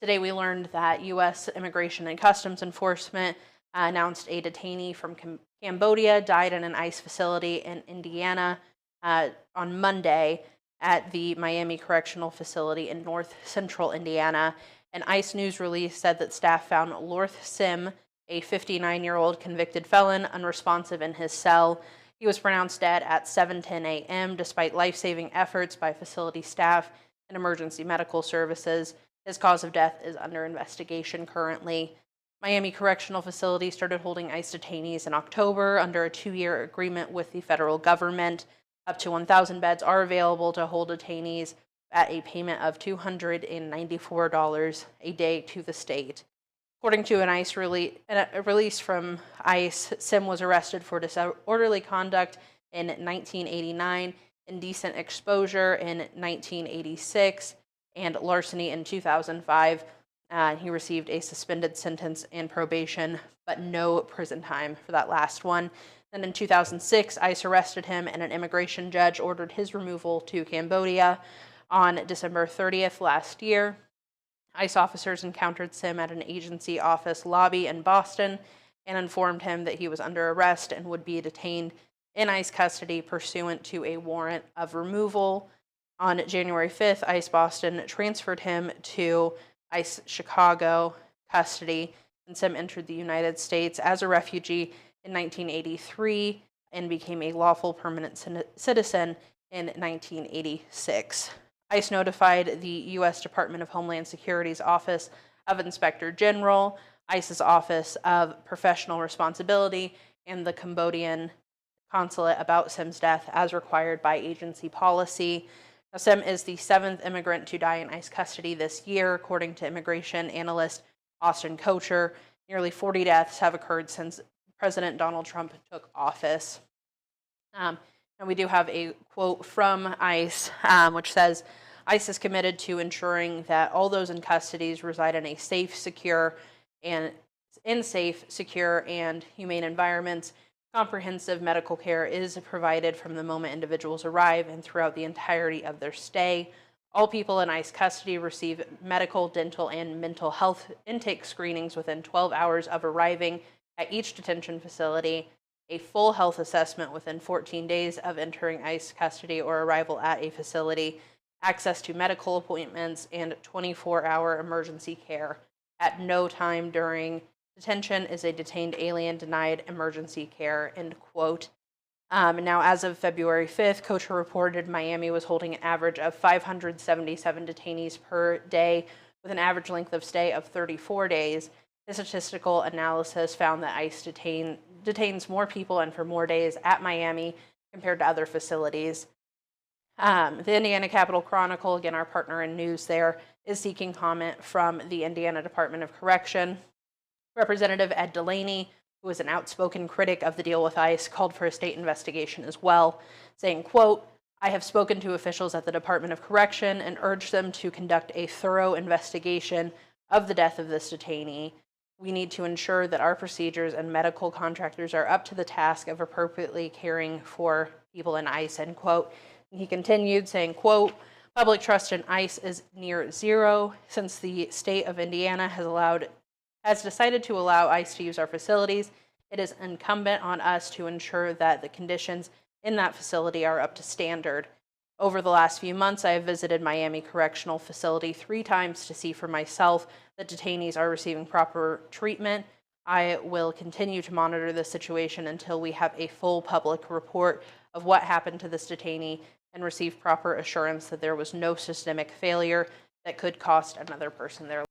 Today we learned that U.S. Immigration and Customs Enforcement announced a detainee from Cambodia died in an ICE facility in Indiana on Monday at the Miami Correctional Facility in north central Indiana. An ICE news release said that staff found Lorth Sim, a 59-year-old convicted felon, unresponsive in his cell. He was pronounced dead at 7:10 a.m. despite life-saving efforts by facility staff and emergency medical services. His cause of death is under investigation currently. Miami Correctional Facility started holding ICE detainees in October under a 2-year agreement with the federal government. Up to 1,000 beds are available to hold detainees at a payment of $294 a day to the state. According to a release from ICE, Sim was arrested for disorderly conduct in 1989, indecent exposure in 1986, and larceny in 2005. He received a suspended sentence and probation, but no prison time for that last one. Then in 2006, ICE arrested him, and an immigration judge ordered his removal to Cambodia. On December 30th last year, ICE officers encountered Sim at an agency office lobby in Boston and informed him that he was under arrest and would be detained in ICE custody pursuant to a warrant of removal. On January 5th, ICE Boston transferred him to ICE Chicago custody, and Sim entered the United States as a refugee in 1983 and became a lawful permanent citizen in 1986. ICE notified the U.S. Department of Homeland Security's Office of Inspector General, ICE's Office of Professional Responsibility, and the Cambodian consulate about Sim's death as required by agency policy. Now, Sim is the 7th immigrant to die in ICE custody this year, according to immigration analyst Austin Kocher. Nearly 40 deaths have occurred since President Donald Trump took office. And we do have a quote from ICE, which says, ICE is committed to ensuring that all those in custody reside in secure, and humane environments. Comprehensive medical care is provided from the moment individuals arrive and throughout the entirety of their stay. All people in ICE custody receive medical, dental, and mental health intake screenings within 12 hours of arriving at each detention facility, a full health assessment within 14 days of entering ICE custody or arrival at a facility, access to medical appointments, and 24-hour emergency care. At no time during detention is a detained alien denied emergency care, end quote. Now, as of February 5th, Kocher reported Miami was holding an average of 577 detainees per day with an average length of stay of 34 days. The statistical analysis found that ICE detains more people and for more days at Miami compared to other facilities. The Indiana Capitol Chronicle, again, our partner in news there, is seeking comment from the Indiana Department of Correction. Representative Ed Delaney, who is an outspoken critic of the deal with ICE, called for a state investigation as well, saying, quote, I have spoken to officials at the Department of Correction and urged them to conduct a thorough investigation of the death of this detainee. We need to ensure that our procedures and medical contractors are up to the task of appropriately caring for people in ICE, end quote. And he continued saying, quote, public trust in ICE is near zero since the state of Indiana has decided to allow ICE to use our facilities. It is incumbent on us to ensure that the conditions in that facility are up to standard. Over the last few months, I have visited Miami Correctional Facility 3 times to see for myself that detainees are receiving proper treatment. I will continue to monitor the situation until we have a full public report of what happened to this detainee and receive proper assurance that there was no systemic failure that could cost another person their life.